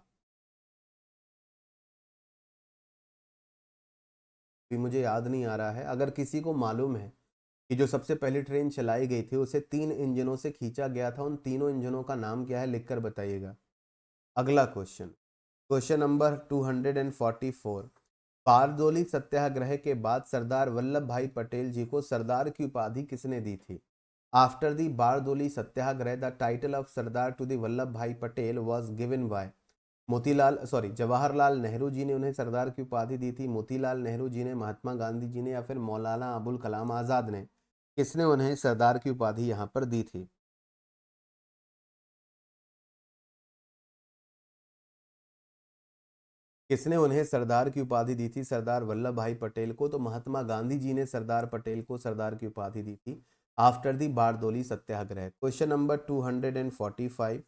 भी मुझे याद नहीं आ रहा है, अगर किसी को मालूम है कि जो सबसे पहली ट्रेन चलाई गई थी उसे 3 इंजनों से खींचा गया था, उन तीनों इंजनों का नाम क्या है, लिखकर बताइएगा। अगला question, question number 244, Bardoli Satyagraha के बाद सरदार वल्लभ भाई पटेल जी को सरदार की उपाधि किसने दी थी? After the Bardoli Satyagraha the title of Sardar to the Vallabh Bhai Patel was given by? Motilal sorry Jawaharlal Nehru ji ने उन्हें सरदार की उपाधि दी थी, मोतीलाल नेहरू जी ने, महात्मा गांधी जी ने, या फिर मौलाना अबुल कलाम आजाद ने? किसने उन्हें सरदार की उपाधि यहाँ पर दी थी? किसने उन्हें सरदार की उपाधि दी थी सरदार वल्लभ भाई पटेल को? तो महात्मा गांधी जी ने सरदार पटेल को सरदार की उपाधि दी थी after the Bardoli Satyagraha. Question number 245,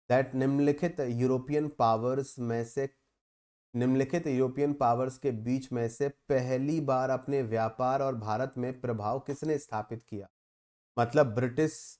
that निम्नलिखित यूरोपियन पावर्स में से निम्नलिखित यूरोपियन पावर्स के बीच में से पहली बार अपने व्यापार और भारत में प्रभाव किसने स्थापित किया? मतलब ब्रिटिश,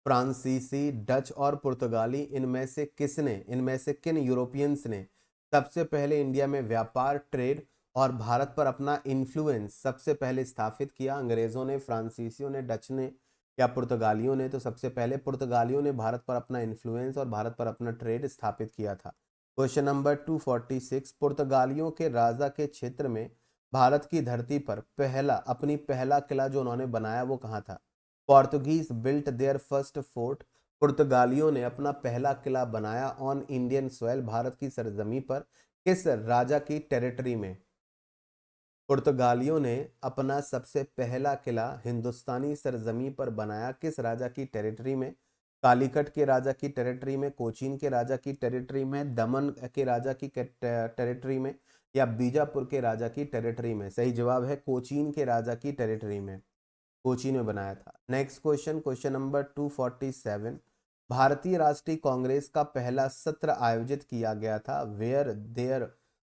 फ्रांसीसी, डच और पुर्तगाली, इनमें से किन यूरोपियंस ने सबसे पहले इंडिया में व्यापार, ट्रेड और भारत पर अपना इन्फ्लुएंस सबसे पहले स्थापित किया? अंग्रेजों ने, फ्रांसीसियों ने, डच ने या पुर्तगालियों ने? तो सबसे पहले पुर्तगालियों ने भारत पर अपना इन्फ्लुएंस और भारत पर अपना ट्रेड स्थापित किया था। क्वेश्चन नंबर 246, पुर्तगालियों के राजा के क्षेत्र में भारत की धरती पर पहला किला जो उन्होंने बनाया वो कहाँ था? Portuguese built their first fort, पुर्तगालियों ने अपना पहला किला बनाया ऑन इंडियन सॉइल, भारत की सरजमी पर, किस राजा की टेरिटरी में? पुर्तगालियों ने अपना सबसे पहला किला हिंदुस्तानी सरजमी पर बनाया, किस राजा की टेरिटरी में? कालीकट के राजा की टेरिटरी में, कोचीन के राजा की टेरिटरी में, दमन के राजा की टेरिटरी में या बीजापुर के राजा की टेरिटरी में? सही जवाब है कोचीन के राजा की टेरिटरी में, कोचीन में बनाया था। नेक्स्ट क्वेश्चन, क्वेश्चन नंबर 247, भारतीय राष्ट्रीय कांग्रेस का पहला सत्र आयोजित किया गया था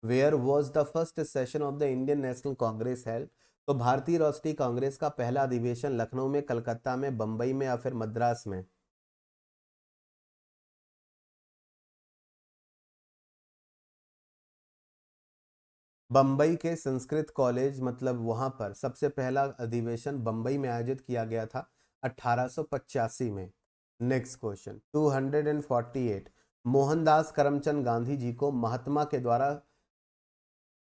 where was the first session of the Indian National Congress held? तो भारतीय राष्ट्रीय कांग्रेस का पहला अधिवेशन लखनऊ में, कलकत्ता में, बंबई में या फिर मद्रास में? बंबई के संस्कृत कॉलेज, मतलब वहां पर सबसे पहला अधिवेशन बंबई में आयोजित किया गया था 1885 में। नेक्स्ट क्वेश्चन 248, मोहनदास करमचंद गांधी जी को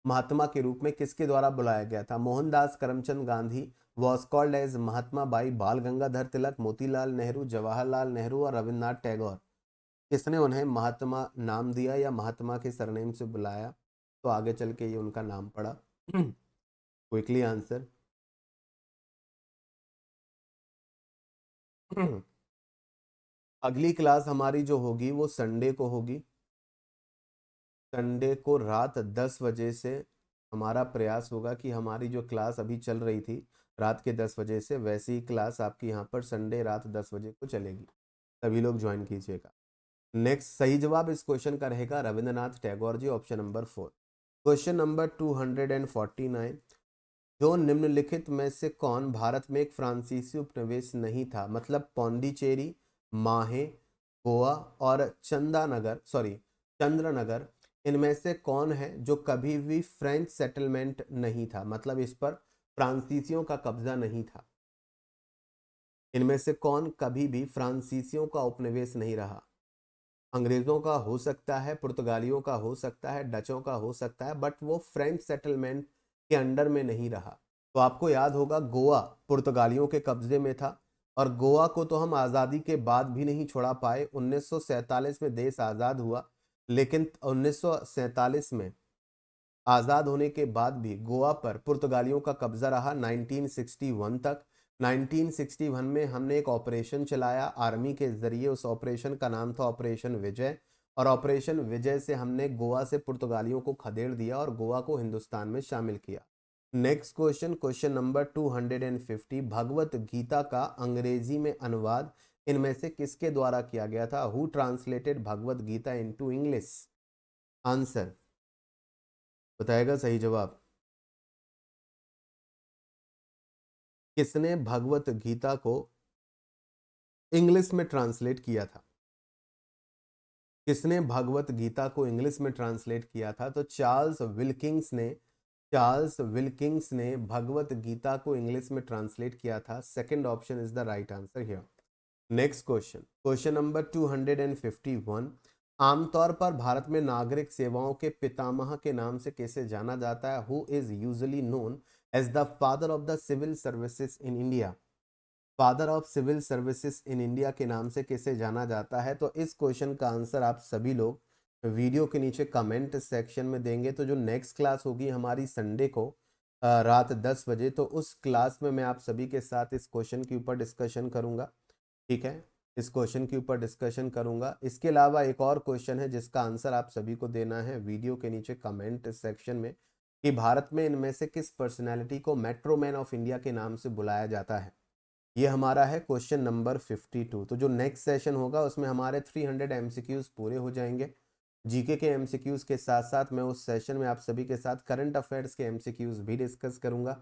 महात्मा के रूप में किसके द्वारा बुलाया गया था? Mohandas Karamchand Gandhi was called as Mahatma by Bal Gangadhar तिलक, मोतीलाल नेहरू, जवाहरलाल नेहरू और रविन्द्रनाथ टैगोर। किसने उन्हें महात्मा नाम दिया या महात्मा के सरनेम से बुलाया तो आगे चल के ये उनका नाम पड़ा? Quickly answer. अगली क्लास हमारी जो होगी वो संडे को होगी। संडे को रात 10 बजे से हमारा प्रयास होगा कि हमारी जो क्लास अभी चल रही थी रात के 10 बजे से, वैसी ही क्लास आपकी यहाँ पर संडे रात 10 बजे को चलेगी। सभी लोग ज्वाइन कीजिएगा। नेक्स्ट सही जवाब इस क्वेश्चन का रहेगा Rabindranath Tagore ji, option number 4। Question number 249, जो निम्नलिखित में से कौन भारत में एक फ्रांसीसी उपनिवेश नहीं था? मतलब पौंडीचेरी, माहे, गोवा और चंद्रनगर, इनमें से कौन है जो कभी भी फ्रेंच सेटलमेंट नहीं था? मतलब इस पर फ्रांसीसियों का कब्जा नहीं था। इनमें से कौन कभी भी फ्रांसीसियों का उपनिवेश नहीं रहा? अंग्रेजों का हो सकता है, पुर्तगालियों का हो सकता है, डचों का हो सकता है, बट वो फ्रेंच सेटलमेंट के अंडर में नहीं रहा। तो आपको याद होगा गोवा पुर्तगालियों के कब्जे में था और गोवा को तो हम आज़ादी के बाद भी नहीं छोड़ा पाए। 1947 में देश आज़ाद हुआ, लेकिन 1947 में आज़ाद होने के बाद भी गोवा पर पुर्तगालियों का कब्जा रहा 1961 तक। 1961 में हमने एक ऑपरेशन चलाया आर्मी के जरिए, उस ऑपरेशन का नाम था ऑपरेशन विजय, और ऑपरेशन विजय से हमने गोवा से पुर्तगालियों को खदेड़ दिया और गोवा को हिंदुस्तान में शामिल किया। Next question, question number 250, Bhagavad Gita का अंग्रेजी में अनुवाद इनमें से किसके द्वारा किया गया था? Who translated Bhagavad Gita into English? Answer बताएगा सही जवाब। किसने भगवत गीता को इंग्लिश में ट्रांसलेट किया था? किसने भगवत गीता को इंग्लिश में ट्रांसलेट किया था? तो चार्ल्स विल्किंग्स ने भगवत गीता को इंग्लिश में ट्रांसलेट किया था। Second option is the right answer here. Next question, question number 251, आमतौर पर भारत में नागरिक सेवाओं के पितामह के नाम से कैसे जाना जाता है? Who is usually known as the father of the civil services in India? Father of civil services in India के नाम से किसे जाना जाता है? तो इस क्वेश्चन का आंसर आप सभी लोग वीडियो के नीचे कमेंट सेक्शन में देंगे। तो जो नेक्स्ट क्लास होगी हमारी संडे को रात 10 बजे, तो उस क्लास में मैं आप सभी के साथ इस क्वेश्चन के ऊपर डिस्कशन करूंगा। ठीक है, इस क्वेश्चन के ऊपर डिस्कशन करूंगा। इसके अलावा एक और क्वेश्चन है जिसका आंसर आप सभी को देना है वीडियो के नीचे कमेंट सेक्शन में, कि भारत में इनमें से किस पर्सनैलिटी को मेट्रो मैन ऑफ इंडिया के नाम से बुलाया जाता है? ये हमारा है क्वेश्चन नंबर 52। तो जो नेक्स्ट सेशन होगा उसमें हमारे 300 एमसीक्यूज पूरे हो जाएंगे। जीके के एमसीक्यूज के साथ साथ मैं उस सेशन में आप सभी के साथ करंट अफेयर्स के एमसीक्यूज भी डिस्कस करूंगा।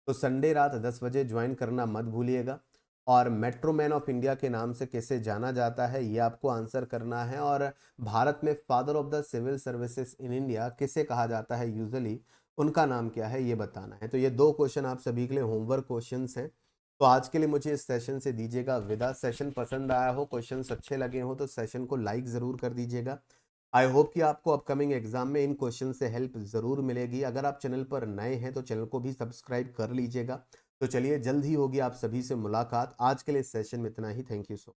तो संडे रात 10 बजे ज्वाइन करना मत भूलिएगा। और मेट्रो मैन ऑफ इंडिया के नाम से किसे जाना जाता है ये आपको आंसर करना है। और भारत में father of the civil services in India किसे कहा जाता है यूजुअली, उनका नाम क्या है ये बताना है। तो ये 2 क्वेश्चन आप सभी के लिए होमवर्क क्वेश्चंस हैं। तो आज के लिए मुझे इस सेशन से दीजिएगा विदा। सेशन पसंद आया हो, क्वेश्चंस अच्छे लगे हो तो सेशन को लाइक ज़रूर कर दीजिएगा। आई होप कि आपको अपकमिंग एग्जाम में इन क्वेश्चन से हेल्प ज़रूर मिलेगी। अगर आप चैनल पर नए हैं तो चैनल को भी सब्सक्राइब कर लीजिएगा। तो चलिए जल्द ही होगी आप सभी से मुलाकात। आज के लिए इस सेशन में इतना ही। Thank you so